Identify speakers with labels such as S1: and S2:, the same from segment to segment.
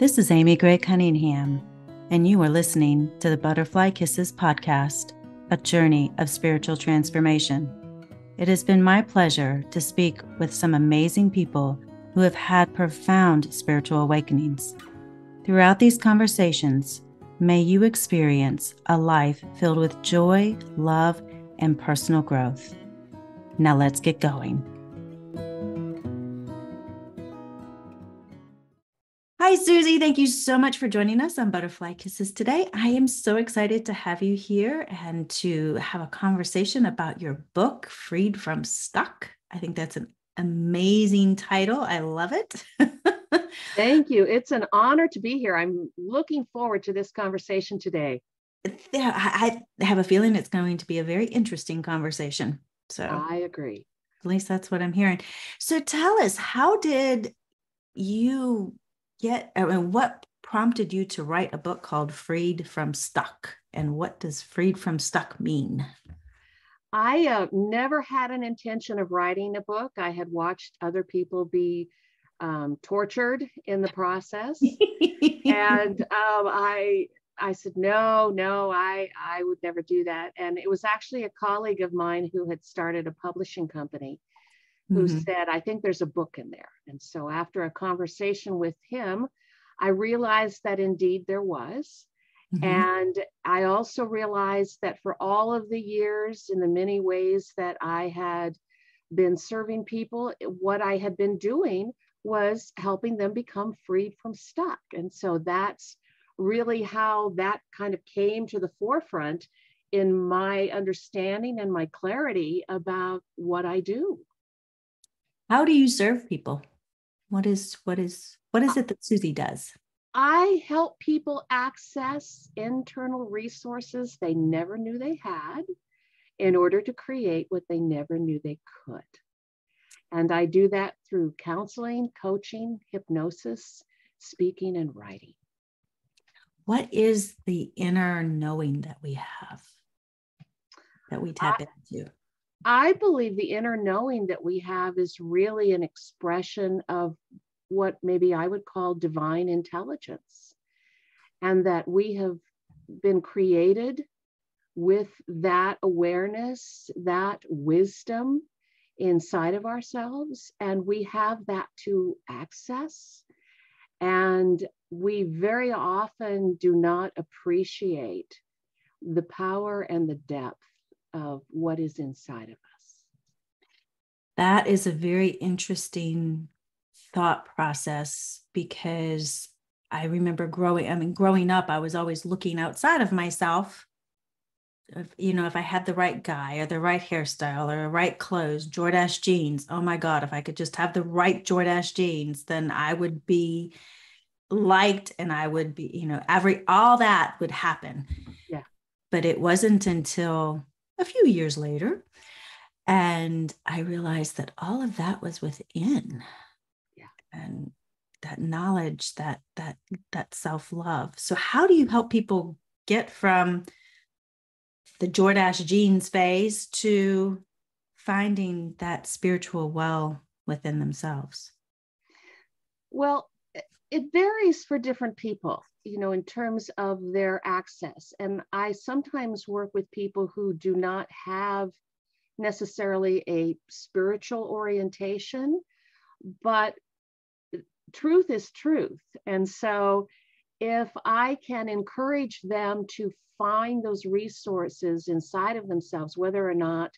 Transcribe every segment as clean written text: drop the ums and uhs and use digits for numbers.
S1: This is Amy Gray-Cunningham, and you are listening to the Butterfly Kisses podcast, a journey of spiritual transformation. It has been my pleasure to speak with some amazing people who have had profound spiritual awakenings. Throughout these conversations, may you experience a life filled with joy, love, and personal growth. Now let's get going. Hi, Susie. Thank you so much for joining us on Butterfly Kisses today. I am so excited to have you here and to have a conversation about your book, Freed from Stuck. I think that's an amazing title. I love it.
S2: Thank you. It's an honor to be here. I'm looking forward to this conversation today.
S1: I have a feeling it's going to be a very interesting conversation. So
S2: I agree.
S1: At least that's what I'm hearing. So tell us, how did you what prompted you to write a book called Freed from Stuck? And what does freed from stuck mean?
S2: I never had an intention of writing a book. I had watched other people be tortured in the process. And I said, no, I would never do that. And it was actually a colleague of mine who had started a publishing company who said, I think there's a book in there. And so after a conversation with him, I realized that indeed there was. And I also realized that for all of the years, in the many ways that I had been serving people, what I had been doing was helping them become freed from stuck. And so that's really how that kind of came to the forefront in my understanding and my clarity about what I do.
S1: How do you serve people? What is it that Susie does?
S2: I help people access internal resources they never knew they had in order to create what they never knew they could. And I do that through counseling, coaching, hypnosis, speaking, and writing.
S1: What is the inner knowing that we have, that we tap into?
S2: I believe the inner knowing that we have is really an expression of what maybe I would call divine intelligence, and that we have been created with that awareness, that wisdom inside of ourselves, and we have that to access. And we very often do not appreciate the power and the depth of what is inside of us.
S1: That is a very interesting thought process, because I remember growing up, I was always looking outside of myself. If I had the right guy or the right hairstyle or the right clothes, Jordache jeans. Oh my God, if I could just have the right Jordache jeans, then I would be liked and I would be, all that would happen.
S2: Yeah.
S1: But it wasn't until a few years later, and I realized that all of that was within.
S2: Yeah.
S1: And that knowledge, that self-love. So how do you help people get from the Jordache jeans phase to finding that spiritual well within themselves?
S2: Well, it varies for different people, in terms of their access. And I sometimes work with people who do not have necessarily a spiritual orientation, but truth is truth. And so if I can encourage them to find those resources inside of themselves, whether or not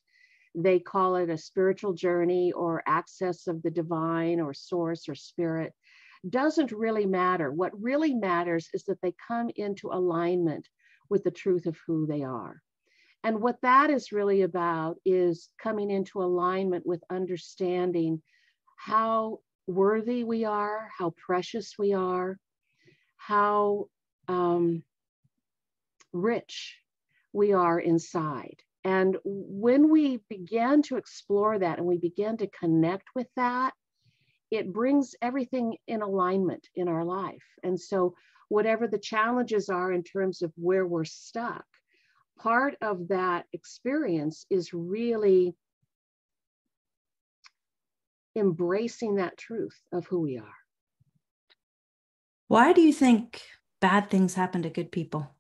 S2: they call it a spiritual journey or access of the divine or source or spirit, doesn't really matter. What really matters is that they come into alignment with the truth of who they are. And what that is really about is coming into alignment with understanding how worthy we are, how precious we are, how rich we are inside. And when we begin to explore that and we begin to connect with that, it brings everything in alignment in our life. And so whatever the challenges are in terms of where we're stuck, part of that experience is really embracing that truth of who we are.
S1: Why do you think bad things happen to good people?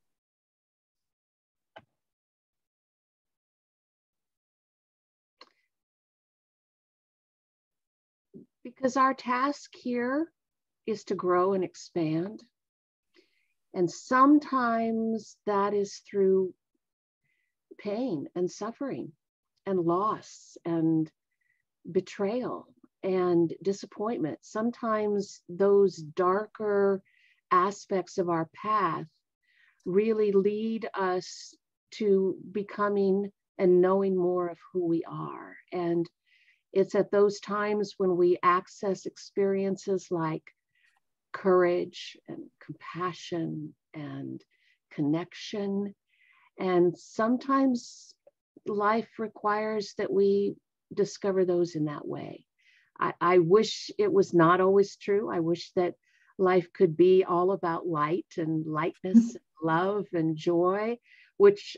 S2: Because our task here is to grow and expand. And sometimes that is through pain and suffering and loss and betrayal and disappointment. Sometimes those darker aspects of our path really lead us to becoming and knowing more of who we are. And it's at those times when we access experiences like courage and compassion and connection. And sometimes life requires that we discover those in that way. I wish it was not always true. I wish that life could be all about light and lightness, and love and joy, which,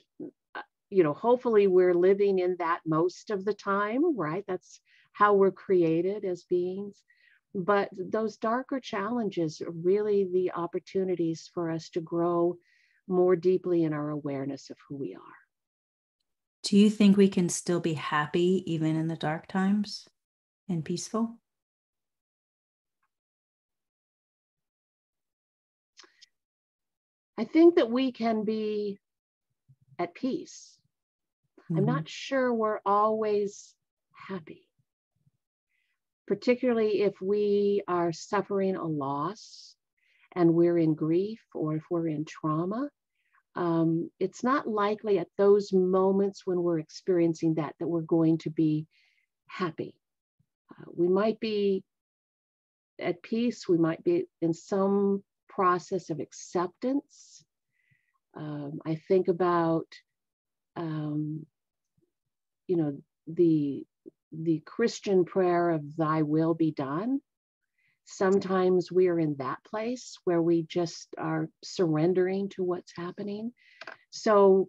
S2: hopefully we're living in that most of the time, right? That's how we're created as beings. But those darker challenges are really the opportunities for us to grow more deeply in our awareness of who we are.
S1: Do you think we can still be happy even in the dark times and peaceful?
S2: I think that we can be at peace. I'm not sure we're always happy, particularly if we are suffering a loss and we're in grief or if we're in trauma. It's not likely at those moments when we're experiencing that we're going to be happy. We might be at peace. We might be in some process of acceptance. I think about, the Christian prayer of "Thy will be done." Sometimes we are in that place where we just are surrendering to what's happening. So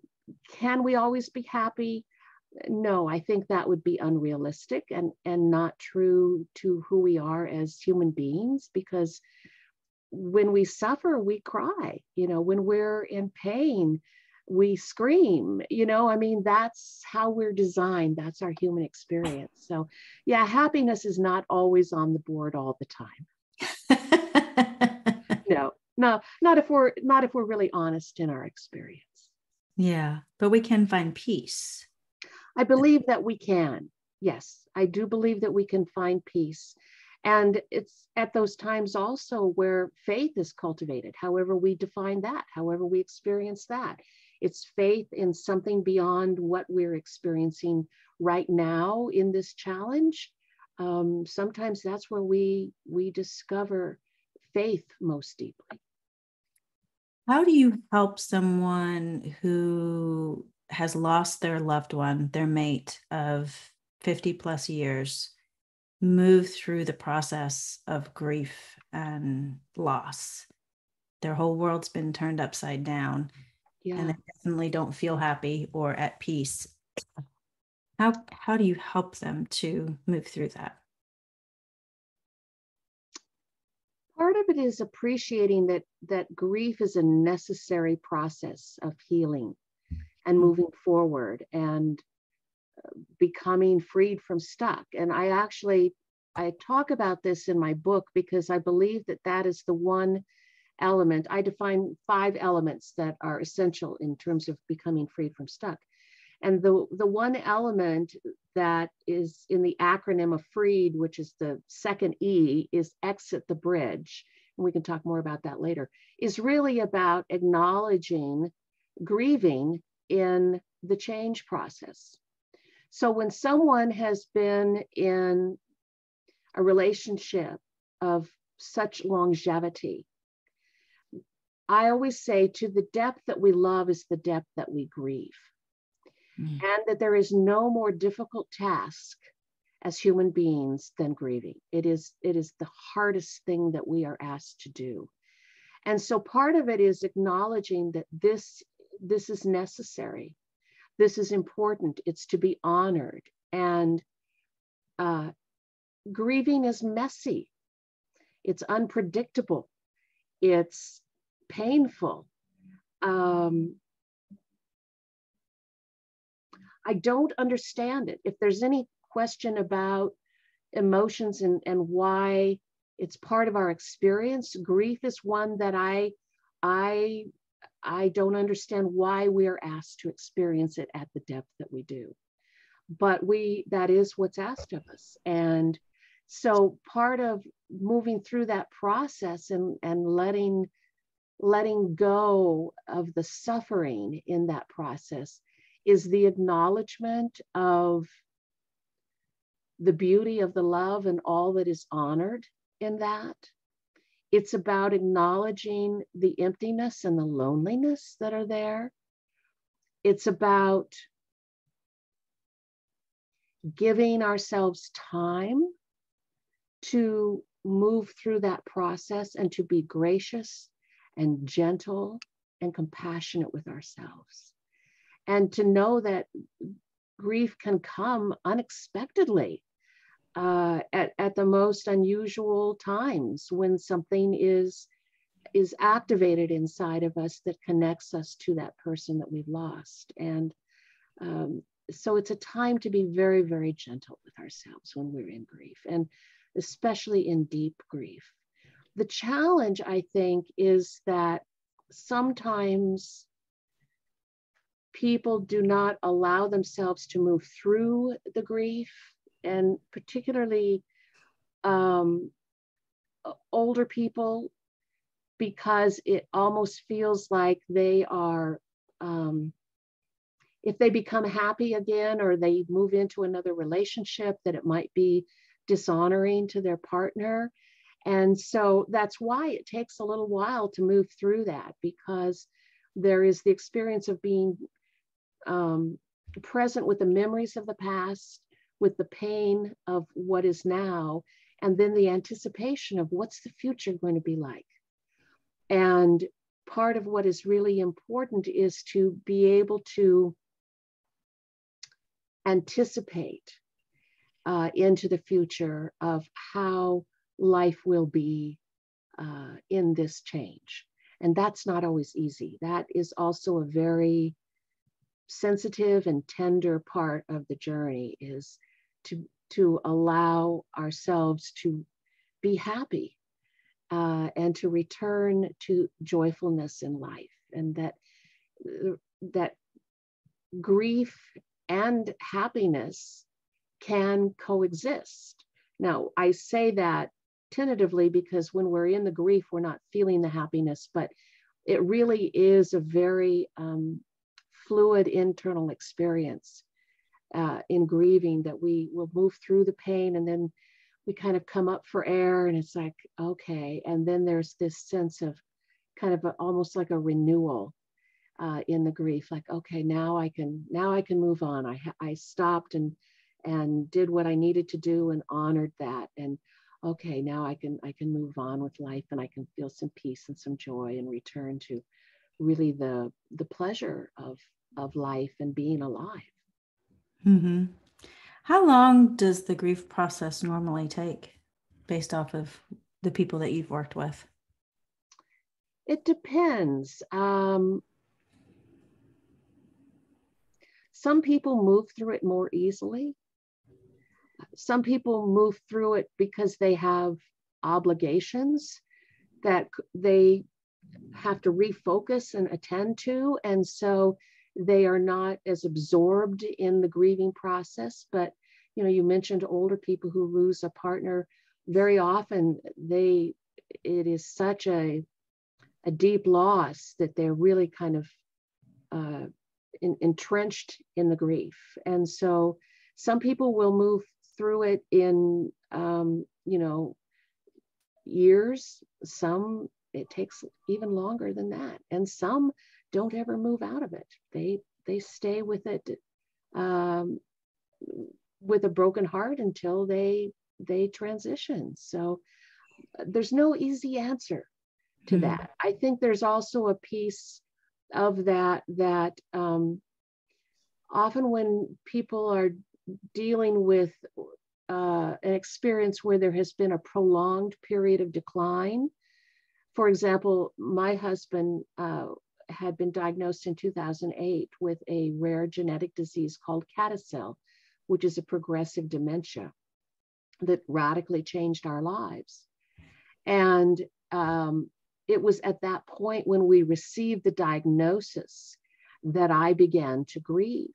S2: can we always be happy? No, I think that would be unrealistic and not true to who we are as human beings, because when we suffer, we cry. When we're in pain, we scream. That's how we're designed. That's our human experience. So yeah, happiness is not always on the board all the time. No, not if we're really honest in our experience.
S1: Yeah, but we can find peace.
S2: I believe that we can. Yes, I do believe that we can find peace. And it's at those times also where faith is cultivated, however we define that, however we experience that. It's faith in something beyond what we're experiencing right now in this challenge. Sometimes that's where we discover faith most deeply.
S1: How do you help someone who has lost their loved one, their mate of 50 plus years, move through the process of grief and loss? Their whole world's been turned upside down, and they definitely don't feel happy or at peace. How do you help them to move through that?
S2: Part of it is appreciating that grief is a necessary process of healing and moving forward and becoming freed from stuck. And I talk about this in my book because I believe that is the one element. I define 5 elements that are essential in terms of becoming freed from stuck. And the one element that is in the acronym of FREED, which is the second E, is exit the bridge. And we can talk more about that later, is really about acknowledging grieving in the change process. So when someone has been in a relationship of such longevity, I always say, to the depth that we love is the depth that we grieve. And that there is no more difficult task as human beings than grieving. It is the hardest thing that we are asked to do. And so part of it is acknowledging that this is necessary. This is important. It's to be honored. And grieving is messy. It's unpredictable. It's painful. I don't understand it. If there's any question about emotions and why it's part of our experience, grief is one that I don't understand why we're asked to experience it at the depth that we do. But that is what's asked of us. And so part of moving through that process and letting go of the suffering in that process is the acknowledgement of the beauty of the love and all that is honored in that. It's about acknowledging the emptiness and the loneliness that are there. It's about giving ourselves time to move through that process and to be gracious and gentle and compassionate with ourselves. And to know that grief can come unexpectedly at the most unusual times when something is activated inside of us that connects us to that person that we've lost. And so it's a time to be very, very gentle with ourselves when we're in grief, and especially in deep grief. The challenge, I think, is that sometimes people do not allow themselves to move through the grief, and particularly older people, because it almost feels like they are, if they become happy again or they move into another relationship, that it might be dishonoring to their partner. And so that's why it takes a little while to move through that, because there is the experience of being present with the memories of the past, with the pain of what is now, and then the anticipation of what's the future going to be like. And part of what is really important is to be able to anticipate into the future of how life will be in this change. And that's not always easy. That is also a very sensitive and tender part of the journey, is to allow ourselves to be happy and to return to joyfulness in life, and that grief and happiness can coexist. Now, I say that tentatively because when we're in the grief, we're not feeling the happiness, but it really is a very fluid internal experience in grieving, that we will move through the pain and then we kind of come up for air, and it's like, okay. And then there's this sense of kind of almost like a renewal in the grief, like, okay, now I can move on. I stopped and did what I needed to do and honored that. And okay, now I can move on with life, and I can feel some peace and some joy and return to really the pleasure of life and being alive.
S1: Mm-hmm. How long does the grief process normally take, based off of the people that you've worked with?
S2: It depends. Some people move through it more easily. Some people move through it because they have obligations that they have to refocus and attend to. And so they are not as absorbed in the grieving process. But, you mentioned older people who lose a partner. Very often it is such a deep loss that they're really kind of entrenched in the grief. And so some people will move through it in, years. Some, it takes even longer than that. And some don't ever move out of it. They stay with it with a broken heart until they transition. So there's no easy answer to that. I think there's also a piece of that often when people are dealing with an experience where there has been a prolonged period of decline, For example, my husband had been diagnosed in 2008 with a rare genetic disease called CADASIL, which is a progressive dementia that radically changed our lives. And it was at that point when we received the diagnosis that I began to grieve.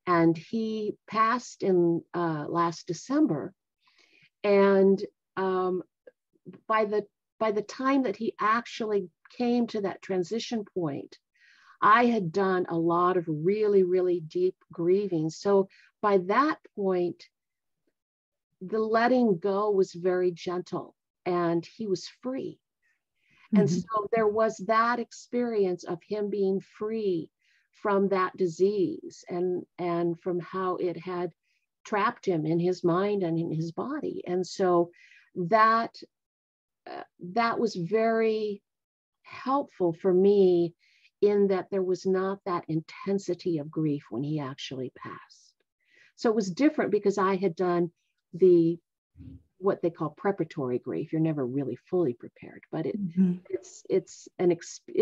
S2: And he passed in last December. And by the time that he actually came to that transition point, I had done a lot of really, really deep grieving. So by that point, the letting go was very gentle and he was free. And so there was that experience of him being free from that disease and from how it had trapped him in his mind and in his body. And so that was very helpful for me, in that there was not that intensity of grief when he actually passed. So it was different because I had done what they call preparatory grief. You're never really fully prepared, but it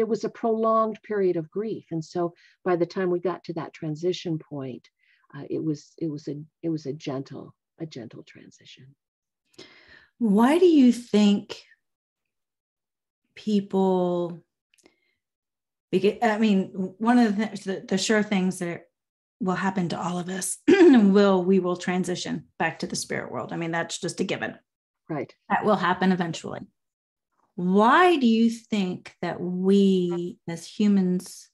S2: was a prolonged period of grief. And so by the time we got to that transition point, it was a gentle transition.
S1: Why do you think people, because I mean, one of the things, the sure things that will happen to all of us, we will transition back to the spirit world. I mean, that's just a given.
S2: Right.
S1: That will happen eventually. Why do you think that we as humans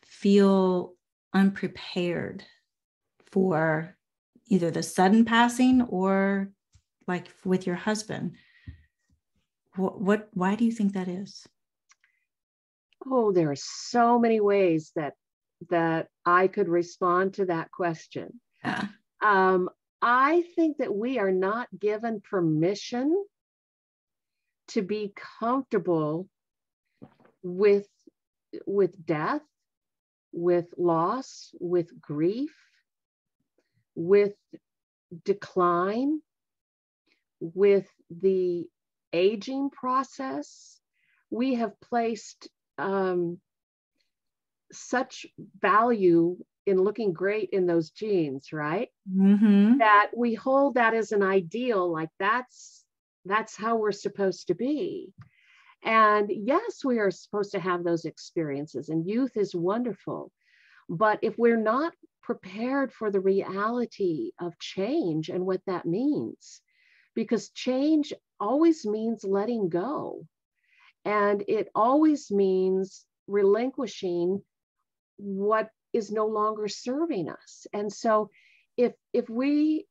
S1: feel unprepared for either the sudden passing or like with your husband? Why do you think that is?
S2: Oh, there are so many ways that I could respond to that question.
S1: Yeah.
S2: I think that we are not given permission to be comfortable with death, with loss, with grief, with decline, with the aging process. We have placed such value in looking great in those genes, right? That we hold that as an ideal, like that's how we're supposed to be. And yes, we are supposed to have those experiences, and youth is wonderful. But if we're not prepared for the reality of change and what that means, because change always means letting go, and it always means relinquishing what is no longer serving us. And so if we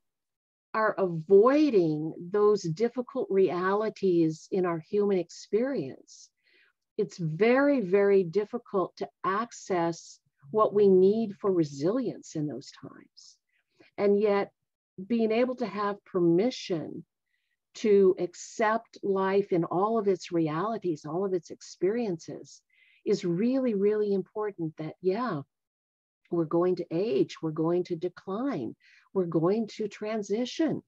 S2: are avoiding those difficult realities in our human experience, it's very, very difficult to access what we need for resilience in those times. And yet being able to have permission to accept life in all of its realities, all of its experiences, is really, really important. That, yeah, we're going to age, we're going to decline, we're going to transition.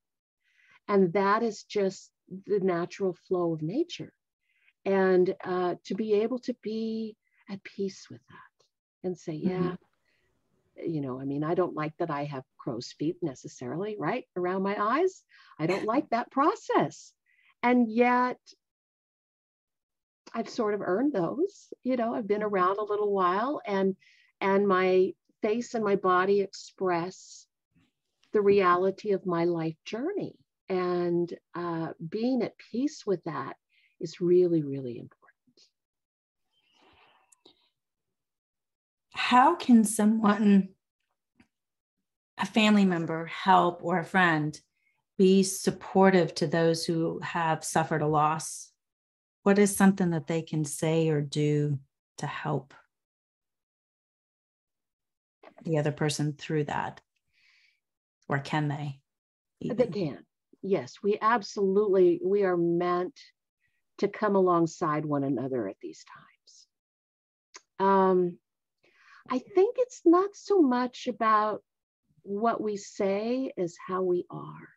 S2: And that is just the natural flow of nature. And to be able to be at peace with that and say, yeah, I mean, I don't like that I have crow's feet necessarily, right, around my eyes. I don't like that process. And yet I've sort of earned those. I've been around a little while, and my face and my body express the reality of my life journey. And being at peace with that is really, really important.
S1: How can someone, a family member, help, or a friend, be supportive to those who have suffered a loss? What is something that they can say or do to help the other person through that? Or can they? Even?
S2: They can. Yes, we are meant to come alongside one another at these times. I think it's not so much about what we say as how we are.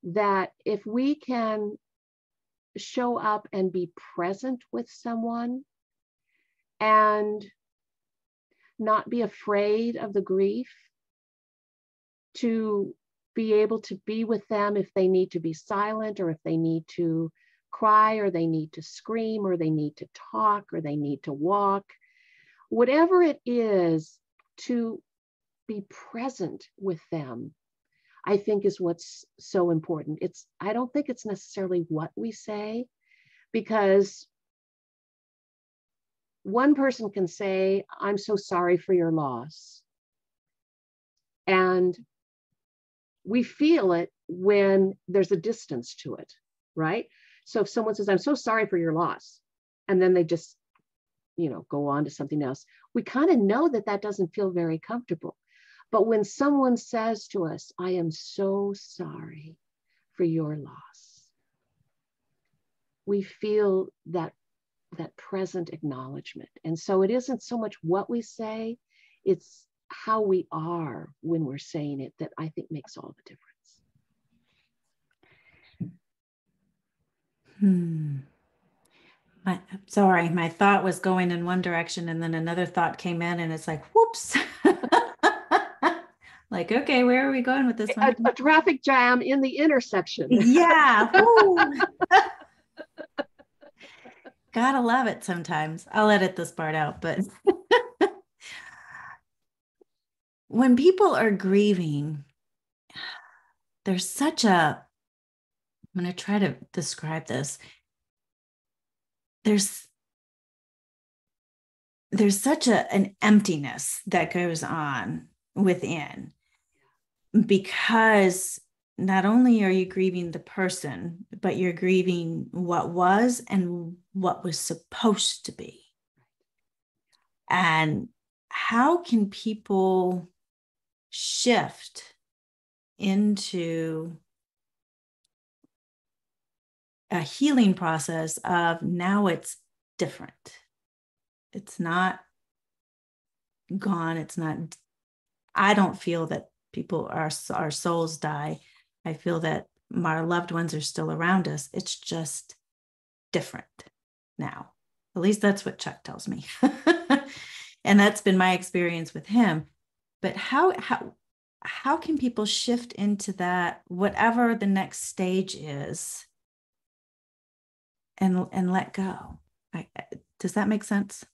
S2: That if we can show up and be present with someone and not be afraid of the grief, to be able to be with them if they need to be silent, or if they need to cry, or they need to scream, or they need to talk, or they need to walk, whatever it is, to be present with them, I think is what's so important. I don't think it's necessarily what we say, because one person can say, "I'm so sorry for your loss." And we feel it when there's a distance to it, right? So if someone says, "I'm so sorry for your loss," and then they just, go on to something else, we kind of know that that doesn't feel very comfortable. But when someone says to us, "I am so sorry for your loss," we feel that present acknowledgement. And so it isn't so much what we say, it's how we are when we're saying it that I think makes all the difference.
S1: Sorry, my thought was going in one direction and then another thought came in and it's like, whoops. Like, okay, where are we going with this one?
S2: A traffic jam in the intersection.
S1: Yeah. Gotta love it sometimes. I'll edit this part out, but when people are grieving, there's such a, I'm going to try to describe this. There's such an emptiness that goes on within, because not only are you grieving the person, but you're grieving what was and what was supposed to be. And how can people shift into a healing process of now it's different? It's not gone. It's not, I don't feel that our souls die. I feel that our loved ones are still around us. It's just different now. At least that's what Chuck tells me. And that's been my experience with him. But how can people shift into that, whatever the next stage is, and let go? Does that make sense?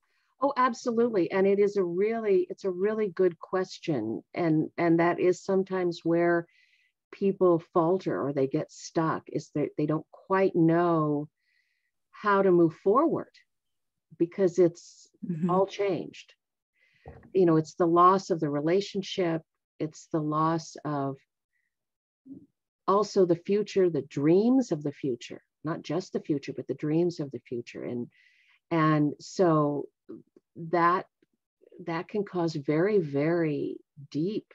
S2: Oh, absolutely. And it's a really good question. And that is sometimes where people falter or they get stuck, is that they don't quite know how to move forward because it's all changed. It's the loss of the relationship. It's the loss of also the future, the dreams of the future, not just the future, but the dreams of the future. And so that can cause very, very deep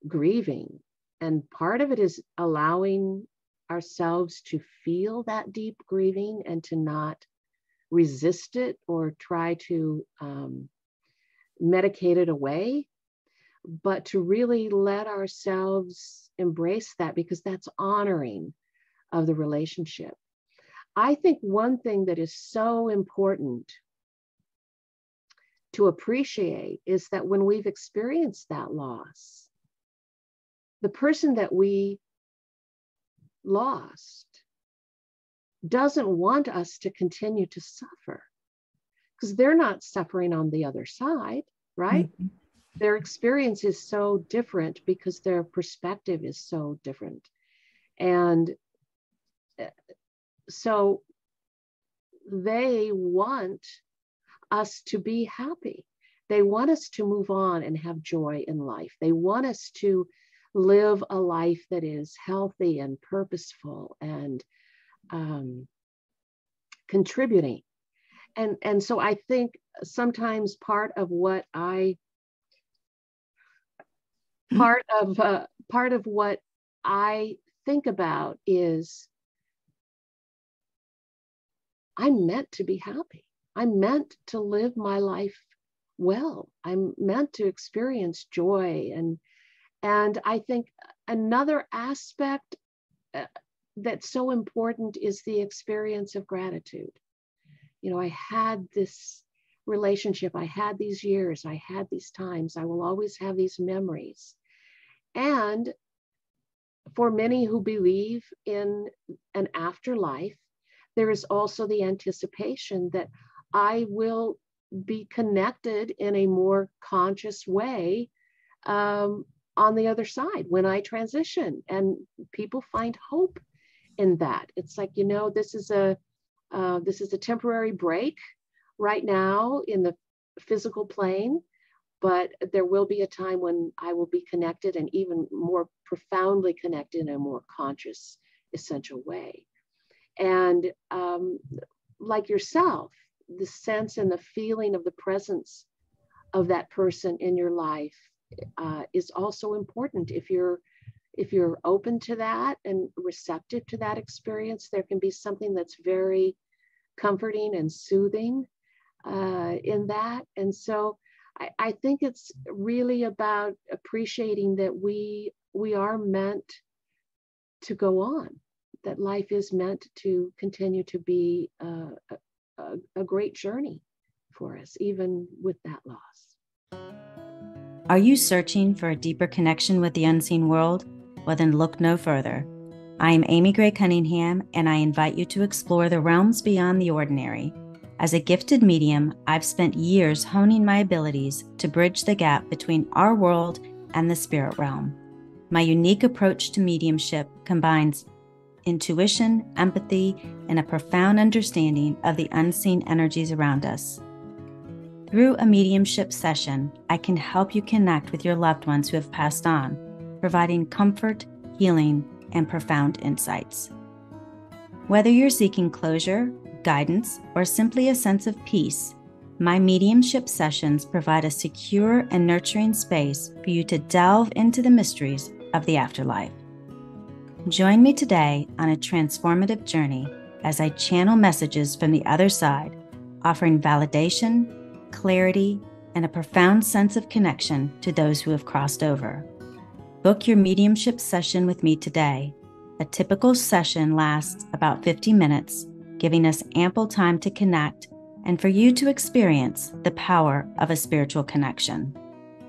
S2: grieving. And part of it is allowing ourselves to feel that deep grieving and to not resist it or try to medicate it away, but to really let ourselves embrace that, because that's honoring of the relationship. I think one thing that is so important to appreciate is that when we've experienced that loss, the person that we lost doesn't want us to continue to suffer, because they're not suffering on the other side, right? Mm-hmm. Their experience is so different because their perspective is so different. And so they want us to be happy. They want us to move on and have joy in life. They want us to live a life that is healthy and purposeful and contributing. And so I think sometimes part of what I think about is I'm meant to be happy. I'm meant to live my life well. I'm meant to experience joy. And I think another aspect that's so important is the experience of gratitude. You know, I had this relationship, I had these years, I had these times, I will always have these memories. And for many who believe in an afterlife, there is also the anticipation that I will be connected in a more conscious way on the other side when I transition. And people find hope in that. It's like, you know, this is a temporary break right now in the physical plane, but there will be a time when I will be connected, and even more profoundly connected in a more conscious, essential way. And like yourself, the sense and the feeling of the presence of that person in your life is also important. If you're open to that and receptive to that experience, there can be something that's very comforting and soothing in that. And so I think it's really about appreciating that we are meant to go on, that life is meant to continue to be a great journey for us, even with that loss.
S1: Are you searching for a deeper connection with the unseen world? Well, then look no further. I am Amy Gray-Cunningham, and I invite you to explore the realms beyond the ordinary. As a gifted medium, I've spent years honing my abilities to bridge the gap between our world and the spirit realm. My unique approach to mediumship combines intuition, empathy, and a profound understanding of the unseen energies around us. Through a mediumship session, I can help you connect with your loved ones who have passed on, providing comfort, healing, and profound insights. Whether you're seeking closure, guidance, or simply a sense of peace, my mediumship sessions provide a secure and nurturing space for you to delve into the mysteries of the afterlife. Join me today on a transformative journey as I channel messages from the other side, offering validation, clarity, and a profound sense of connection to those who have crossed over. Book your mediumship session with me today. A typical session lasts about 50 minutes, giving us ample time to connect and for you to experience the power of a spiritual connection.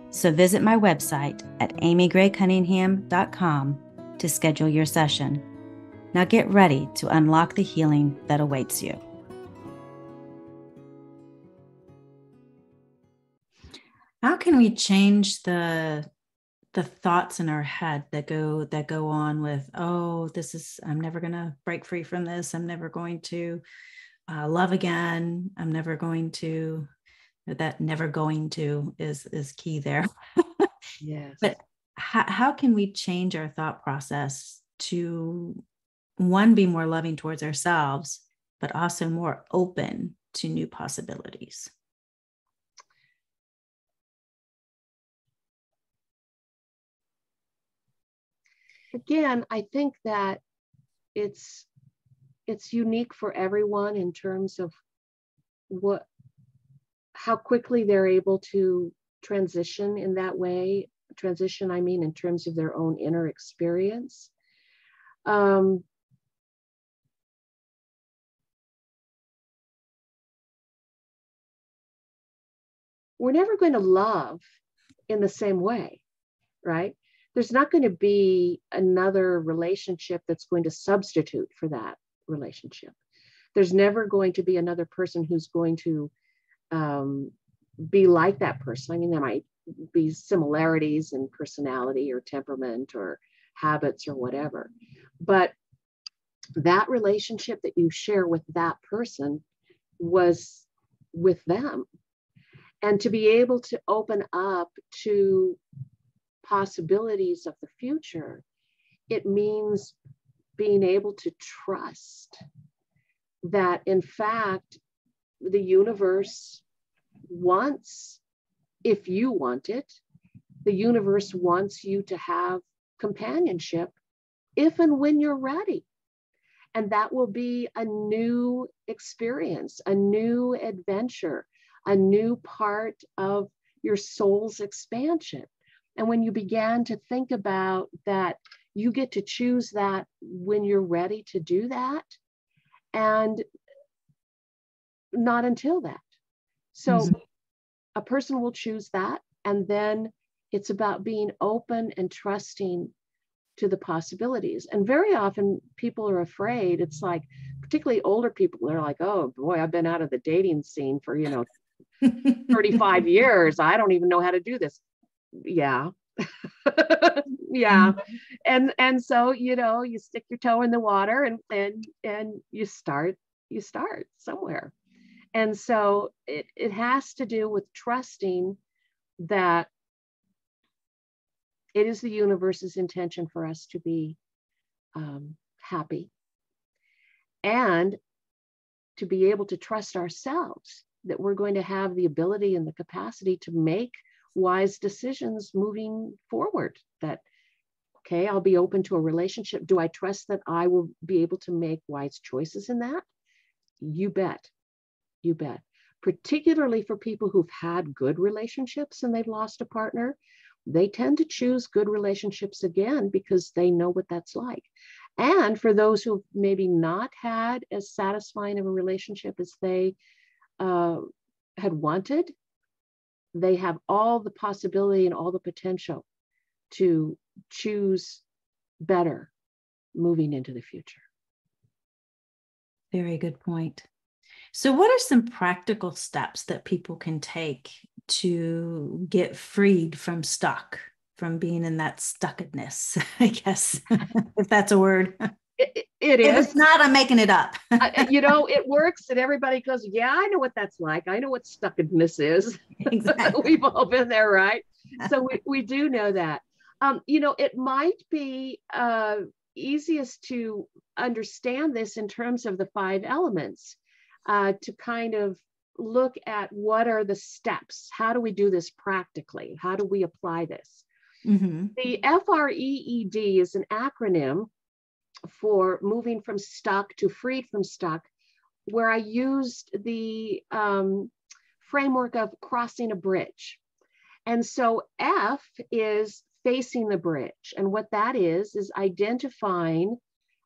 S1: So visit my website at amygraycunningham.com to schedule your session. Now get ready to unlock the healing that awaits you. How can we change the thoughts in our head that go on with, oh, I'm never going to break free from this. I'm never going to love again. I'm never going to, that never going to is key there.
S2: Yes.
S1: But how can we change our thought process to, one, be more loving towards ourselves, but also more open to new possibilities?
S2: Again, I think that it's unique for everyone in terms of how quickly they're able to transition in that way. Transition, I mean, in terms of their own inner experience. We're never going to love in the same way, right? There's not going to be another relationship that's going to substitute for that relationship. There's never going to be another person who's going to be like that person. I mean, there might be similarities in personality or temperament or habits or whatever, but that relationship that you share with that person was with them. And to be able to open up to possibilities of the future, it means being able to trust that, in fact, the universe wants, if you want it, the universe wants you to have companionship if and when you're ready. And that will be a new experience, a new adventure, a new part of your soul's expansion. And when you began to think about that, You get to choose that when you're ready to do that, and not until that. So
S1: Mhm.
S2: a person will choose that, and then it's about being open and trusting to the possibilities. And very often people are afraid. It's like, particularly older people, they're like, oh boy, I've been out of the dating scene for, 35 years. I don't even know how to do this. Yeah. Yeah. And so, you stick your toe in the water, and you start somewhere. And so it has to do with trusting that it is the universe's intention for us to be happy, and to be able to trust ourselves that we're going to have the ability and the capacity to make wise decisions moving forward. That, okay, I'll be open to a relationship. Do I trust that I will be able to make wise choices in that? You bet. You bet. Particularly for people who've had good relationships and they've lost a partner, they tend to choose good relationships again because they know what that's like. And for those who've maybe not had as satisfying of a relationship as they had wanted, they have all the possibility and all the potential to choose better moving into the future.
S1: Very good point. So, what are some practical steps that people can take to get freed from being in that stuckedness, I guess, if that's a word?
S2: It
S1: If
S2: is.
S1: it's not, I'm making it up.
S2: It works, and everybody goes, yeah, I know what that's like. I know what stuckedness is.
S1: Exactly.
S2: We've all been there, right? So we do know that. It might be easiest to understand this in terms of the 5 elements, to kind of look at what are the steps. How do we do this practically? How do we apply this?
S1: Mm-hmm.
S2: The FREED is an acronym for moving from stuck to freed from stuck, where I used the framework of crossing a bridge. And so F is facing the bridge. And what that is identifying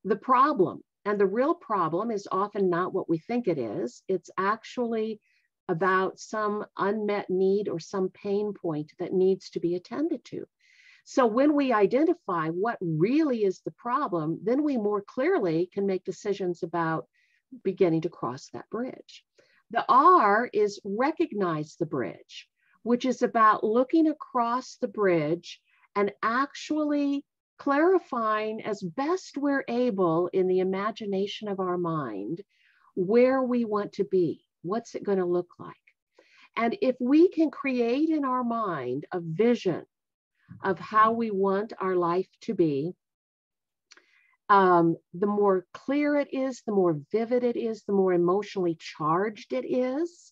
S2: the problem. And the real problem is often not what we think it is. It's actually about some unmet need or some pain point that needs to be attended to. So when we identify what really is the problem, then we more clearly can make decisions about beginning to cross that bridge. The R is recognize the bridge, which is about looking across the bridge and actually clarifying as best we're able in the imagination of our mind where we want to be. What's it going to look like? And if we can create in our mind a vision of how we want our life to be, the more clear it is, the more vivid it is, the more emotionally charged it is.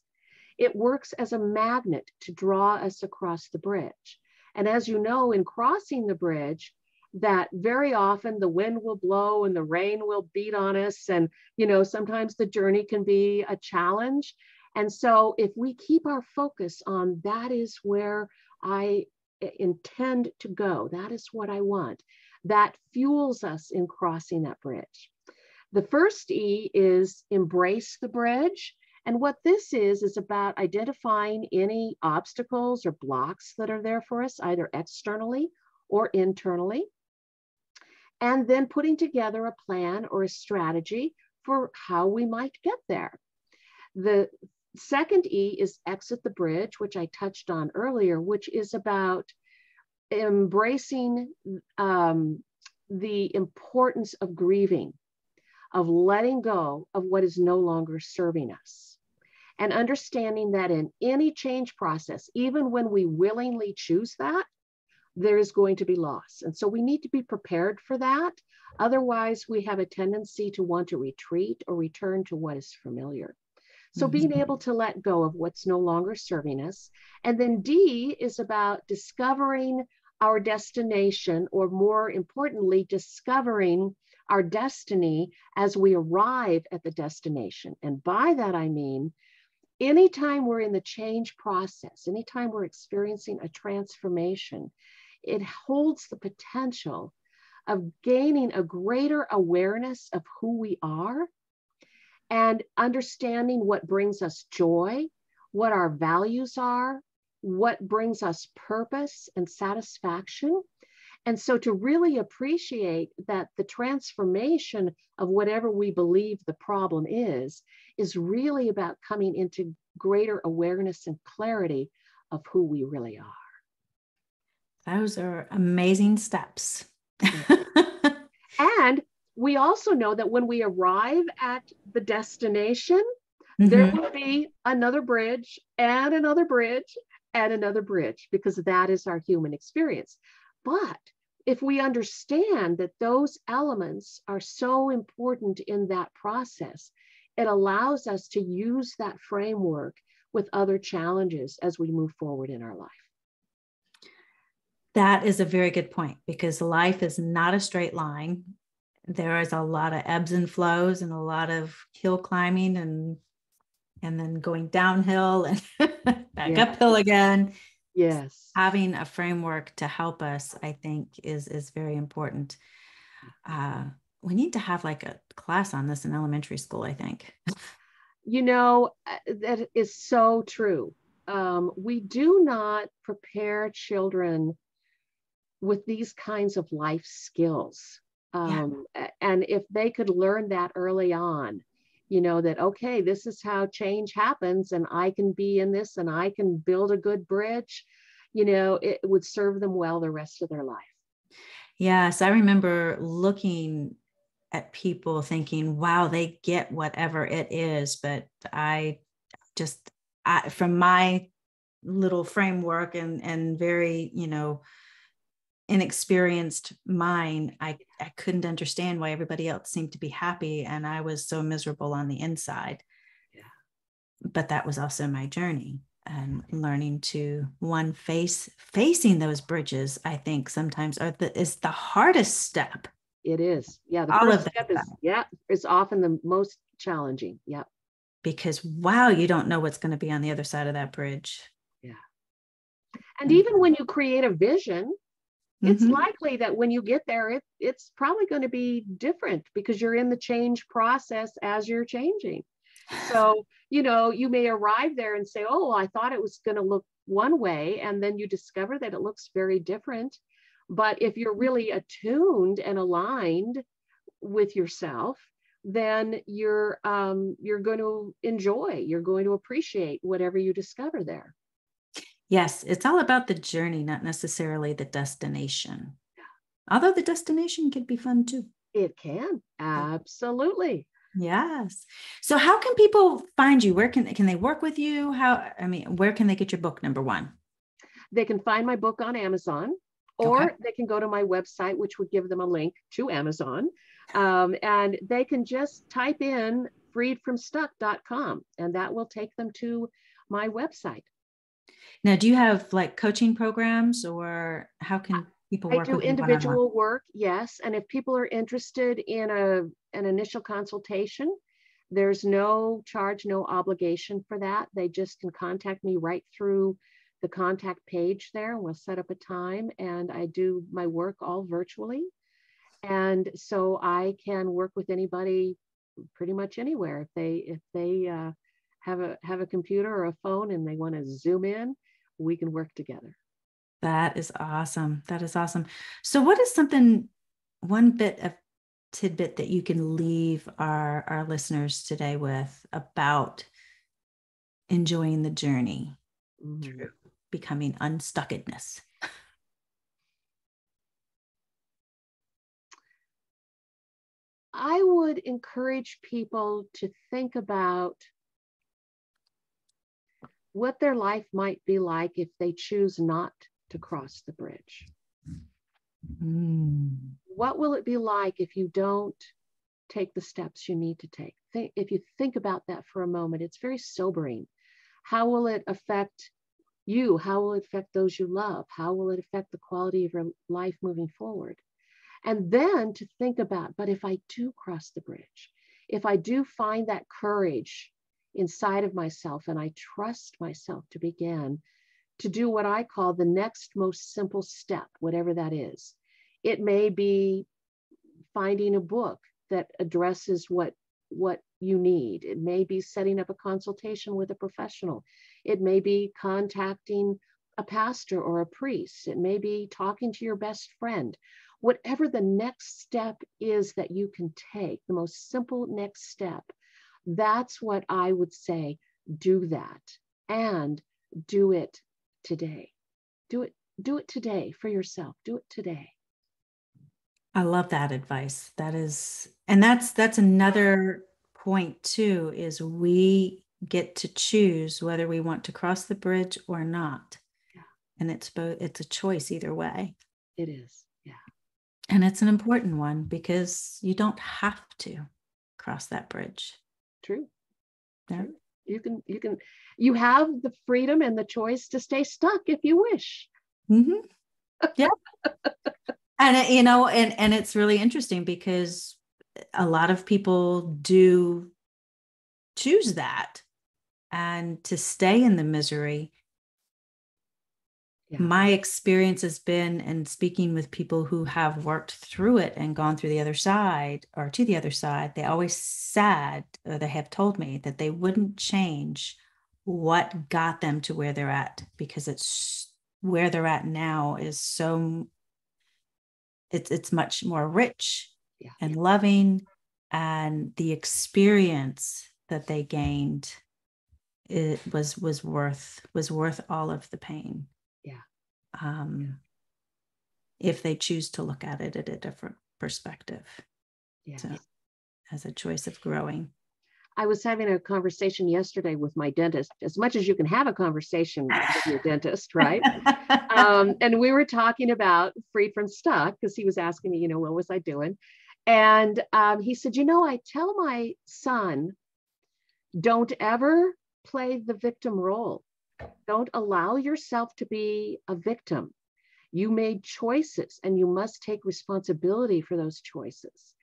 S2: It works as a magnet to draw us across the bridge. And as you know, in crossing the bridge, that very often the wind will blow and the rain will beat on us. And, sometimes the journey can be a challenge. And so if we keep our focus on that is where I intend to go, that is what I want, that fuels us in crossing that bridge. The first E is embrace the bridge. And what this is about identifying any obstacles or blocks that are there for us, either externally or internally, and then putting together a plan or a strategy for how we might get there. The second E is exit the bridge, which I touched on earlier, which is about embracing the importance of grieving, of letting go of what is no longer serving us, and understanding that in any change process, even when we willingly choose that, there is going to be loss. And so we need to be prepared for that. Otherwise, we have a tendency to want to retreat or return to what is familiar. So being able to let go of what's no longer serving us. And then D is about discovering our destination, or more importantly, discovering our destiny as we arrive at the destination. And by that, I mean, anytime we're in the change process, anytime we're experiencing a transformation, it holds the potential of gaining a greater awareness of who we are and understanding what brings us joy, what our values are, what brings us purpose and satisfaction. And so to really appreciate that the transformation of whatever we believe the problem is really about coming into greater awareness and clarity of who we really are.
S1: Those are amazing steps.
S2: And we also know that when we arrive at the destination, there will be another bridge and another bridge and another bridge, because that is our human experience. But if we understand that those elements are so important in that process, it allows us to use that framework with other challenges as we move forward in our life.
S1: That is a very good point, because life is not a straight line. There is a lot of ebbs and flows and a lot of hill climbing and then going downhill and back uphill again.
S2: Yes.
S1: Having a framework to help us, I think, is very important. We need to have like a class on this in elementary school, I think.
S2: You know, that is so true. We do not prepare children with these kinds of life skills. And if they could learn that early on, you know, that, okay, this is how change happens and I can be in this and I can build a good bridge, you know, it would serve them well the rest of their life.
S1: Yes, I remember looking at people thinking, wow, they get whatever it is. But from my little framework and very, you know, inexperienced mind, I couldn't understand why everybody else seemed to be happy and I was so miserable on the inside.
S2: Yeah.
S1: But that was also my journey, and learning to facing those bridges, I think sometimes is the hardest step.
S2: It is. Yeah. The first step is often the most challenging. Yeah.
S1: Because wow, you don't know what's going to be on the other side of that bridge.
S2: Yeah. And even when you create a vision, it's likely that when you get there, it's probably going to be different because you're in the change process as you're changing. So, you know, you may arrive there and say, oh, I thought it was going to look one way. And then you discover that it looks very different. But if you're really attuned and aligned with yourself, then you're going to enjoy, you're going to appreciate whatever you discover there.
S1: Yes, it's all about the journey, not necessarily the destination. Although the destination could be fun too.
S2: It can. Absolutely.
S1: Yes. So how can people find you? Where can they work with you? Where can they get your book, number one?
S2: They can find my book on Amazon, or they can go to my website, which would give them a link to Amazon. And they can just type in freedfromstuck.com and that will take them to my website.
S1: Now, do you have like coaching programs, or how can people work with you? I do
S2: individual work, yes. And if people are interested in an initial consultation, there's no charge, no obligation for that. They just can contact me right through the contact page there. We'll set up a time, and I do my work all virtually. And so I can work with anybody pretty much anywhere. If they have a computer or a phone and they want to Zoom in, we can work together.
S1: That is awesome. That is awesome. So what is one bit of tidbit that you can leave our listeners today with about enjoying the journey through becoming unstuckedness?
S2: I would encourage people to think about what their life might be like if they choose not to cross the bridge. What will it be like if you don't take the steps you need to take? If you think about that for a moment, it's very sobering. How will it affect you? How will it affect those you love? How will it affect the quality of your life moving forward? And then to think about, but if I do cross the bridge, if I do find that courage inside of myself and I trust myself to begin to do what I call the next most simple step, whatever that is. It may be finding a book that addresses what you need. It may be setting up a consultation with a professional. It may be contacting a pastor or a priest. It may be talking to your best friend. Whatever the next step is that you can take, the most simple next step, that's what I would say. Do that, and do it today. Do it today for yourself. Do it today.
S1: I love that advice. That's another point too, is we get to choose whether we want to cross the bridge or not.
S2: Yeah.
S1: And it's a choice either way.
S2: It is. Yeah.
S1: And it's an important one because you don't have to cross that bridge.
S2: True.
S1: Yeah.
S2: True. You have the freedom and the choice to stay stuck if you wish.
S1: Mm-hmm. Yeah. And it's really interesting because a lot of people do choose that, and to stay in the misery. Yeah. My experience has been, and speaking with people who have worked through it and gone through the other side or to the other side, they always said, or they have told me, that they wouldn't change what got them to where they're at, because it's where they're at now is so, it's much more rich and loving, and the experience that they gained, it was worth all of the pain. If they choose to look at it at a different perspective. So, as a choice of growing.
S2: I was having a conversation yesterday with my dentist, as much as you can have a conversation with your dentist, right? And we were talking about Freed from Stuck, because he was asking me, what was I doing? And he said, I tell my son, don't ever play the victim role. Don't allow yourself to be a victim. You made choices and you must take responsibility for those choices.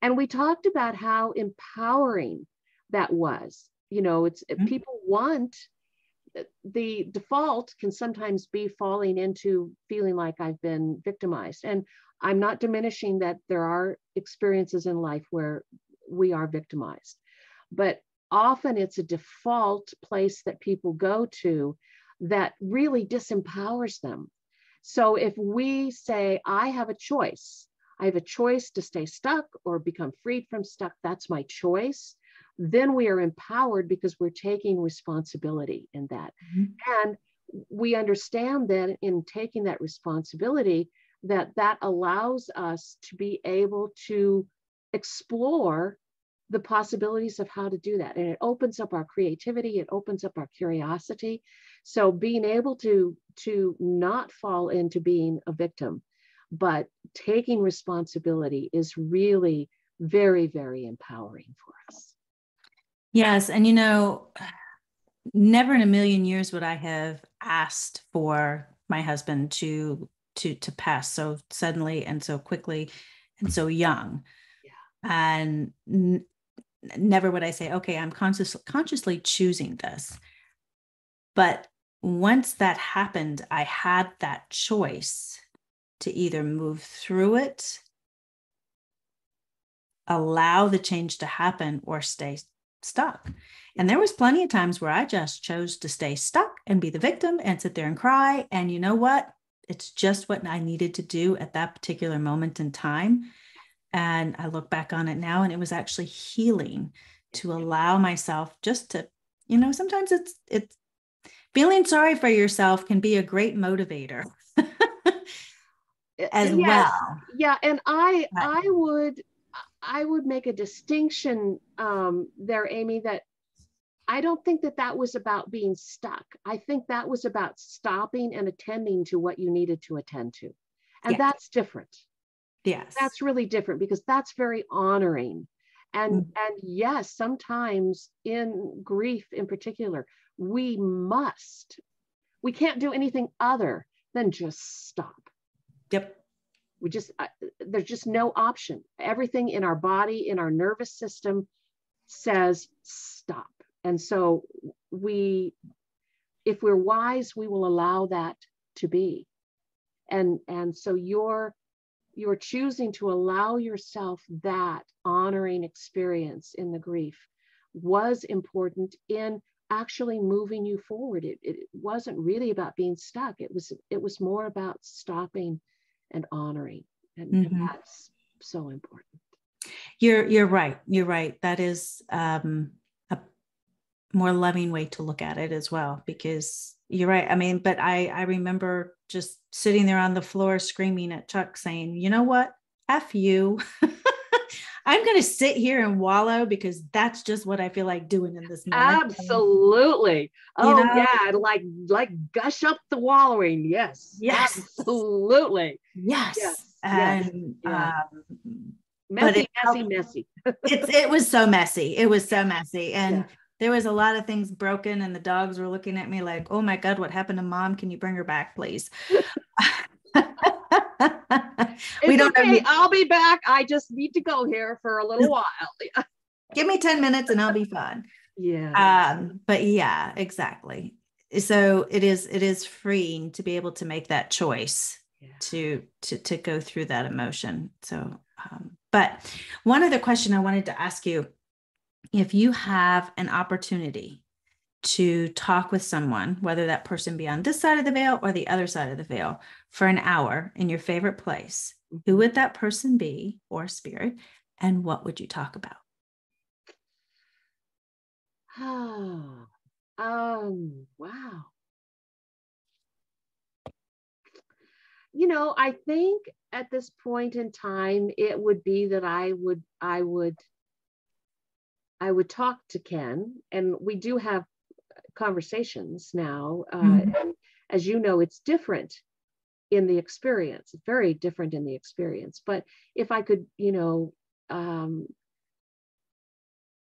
S2: And we talked about how empowering that was. People want, the default can sometimes be falling into feeling like I've been victimized. And I'm not diminishing that there are experiences in life where we are victimized, but often it's a default place that people go to that really disempowers them. So if we say, I have a choice to stay stuck or become freed from stuck, that's my choice, then we are empowered because we're taking responsibility in that. Mm-hmm. And we understand that in taking that responsibility, that allows us to be able to explore the possibilities of how to do that. And it opens up our creativity, it opens up our curiosity. So being able to not fall into being a victim, but taking responsibility is really very, very empowering for us.
S1: Yes. And never in a million years would I have asked for my husband to pass so suddenly and so quickly and so young. Yeah. And never would I say, okay, I'm consciously choosing this. But once that happened, I had that choice to either move through it, allow the change to happen, or stay stuck. And there was plenty of times where I just chose to stay stuck and be the victim and sit there and cry. And you know what? It's just what I needed to do at that particular moment in time. And I look back on it now, and it was actually healing to allow myself just to, sometimes it's feeling sorry for yourself can be a great motivator as well.
S2: Yeah. And I would make a distinction there, Amy, that I don't think that was about being stuck. I think that was about stopping and attending to what you needed to attend to. And that's different.
S1: Yes.
S2: That's really different, because that's very honoring. And yes, sometimes in grief in particular, we can't do anything other than just stop.
S1: Yep.
S2: There's just no option. Everything in our body, in our nervous system says stop. And so if we're wise, we will allow that to be. And so your you're choosing to allow yourself that honoring experience in the grief was important in actually moving you forward. It wasn't really about being stuck. It was more about stopping and honoring. And that's so important.
S1: You're right. You're right. That is a more loving way to look at it as well, because you're right. I mean, but I remember just sitting there on the floor screaming at Chuck saying, you know what? F you. I'm going to sit here and wallow because that's just what I feel like doing in this moment.
S2: Absolutely.
S1: You
S2: Oh
S1: know?
S2: yeah, like gush up the wallowing. Yes.
S1: Yes.
S2: Absolutely.
S1: Yes.
S2: Yes.
S1: And
S2: Yes.
S1: but
S2: Messy.
S1: it was so messy. It was so messy. And there was a lot of things broken, and the dogs were looking at me like, oh my God, what happened to mom? Can you bring her back, please?
S2: It's okay. I'll be back. I just need to go here for a little while.
S1: Give me 10 minutes and I'll be fine.
S2: Yeah.
S1: But yeah, exactly. So it is freeing to be able to make that choice to go through that emotion. So, but one other question I wanted to ask you, if you have an opportunity to talk with someone, whether that person be on this side of the veil or the other side of the veil, for an hour in your favorite place, who would that person be, or spirit, and what would you talk about?
S2: Wow. You know, I think at this point in time, it would be that I would talk to Ken, and we do have conversations now. And as you know, it's different in the experience. It's very different in the experience. But if I could,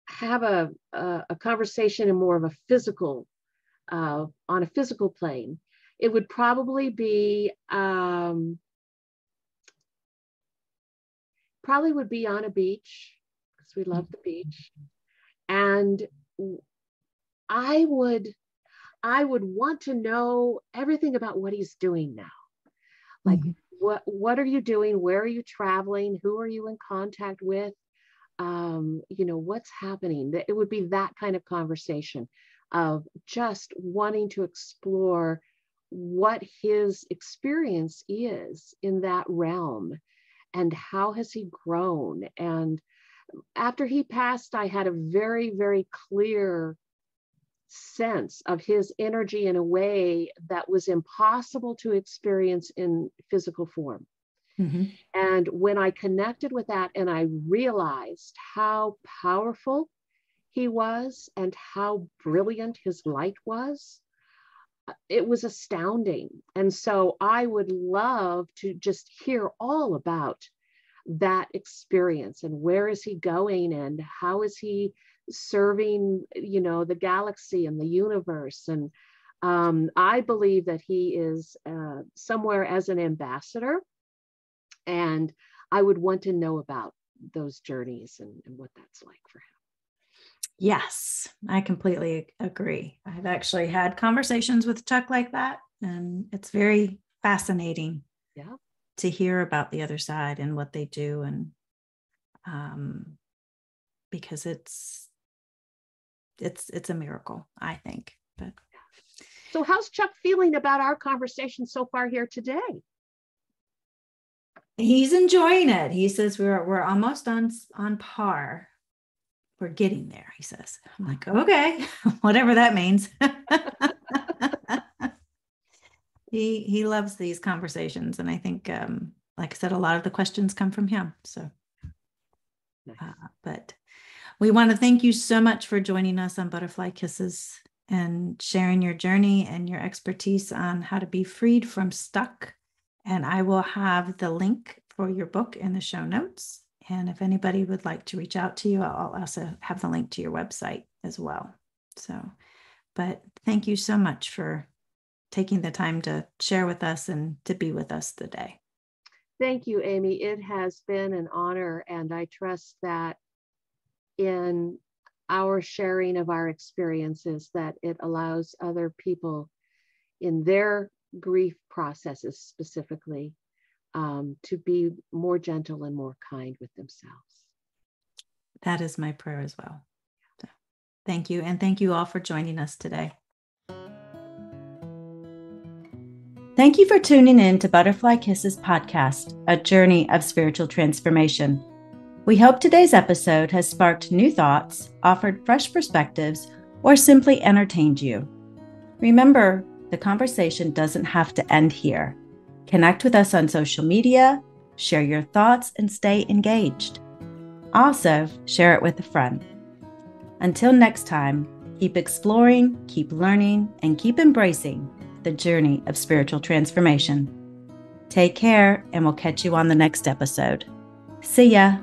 S2: have a conversation in more of a physical, on a physical plane, it would probably be would be on a beach, because we love the beach. And I would want to know everything about what he's doing now. Like, what are you doing? Where are you traveling? Who are you in contact with? What's happening? It would be that kind of conversation of just wanting to explore what his experience is in that realm, and how has he grown. And after he passed, I had a very, very clear sense of his energy in a way that was impossible to experience in physical form. And when I connected with that, and I realized how powerful he was and how brilliant his light was, it was astounding. And so I would love to just hear all about that experience, and where is he going, and how is he serving, the galaxy and the universe. And I believe that he is somewhere as an ambassador, and I would want to know about those journeys and what that's like for him.
S1: Yes, I completely agree. I've actually had conversations with Chuck like that, and it's very fascinating to hear about the other side and what they do. And because it's a miracle, I think. But
S2: so how's Chuck feeling about our conversation so far here today?
S1: He's enjoying it. He says we're almost on par. We're getting there, he says. I'm like, okay, whatever that means. He loves these conversations, and I think, like I said, a lot of the questions come from him. So, but we want to thank you so much for joining us on Butterfly Kisses and sharing your journey and your expertise on how to be freed from stuck. And I will have the link for your book in the show notes. And if anybody would like to reach out to you, I'll also have the link to your website as well. So, but thank you so much for taking the time to share with us and to be with us today.
S2: Thank you, Amy. It has been an honor, and I trust that in our sharing of our experiences, that it allows other people in their grief processes specifically to be more gentle and more kind with themselves.
S1: That is my prayer as well. So, thank you. And thank you all for joining us today. Thank you for tuning in to Butterfly Kisses podcast, a journey of spiritual transformation. We hope today's episode has sparked new thoughts, offered fresh perspectives, or simply entertained you. Remember, the conversation doesn't have to end here. Connect with us on social media, share your thoughts, and stay engaged. Also, share it with a friend. Until next time, keep exploring, keep learning, and keep embracing the journey of spiritual transformation. Take care, and we'll catch you on the next episode. See ya!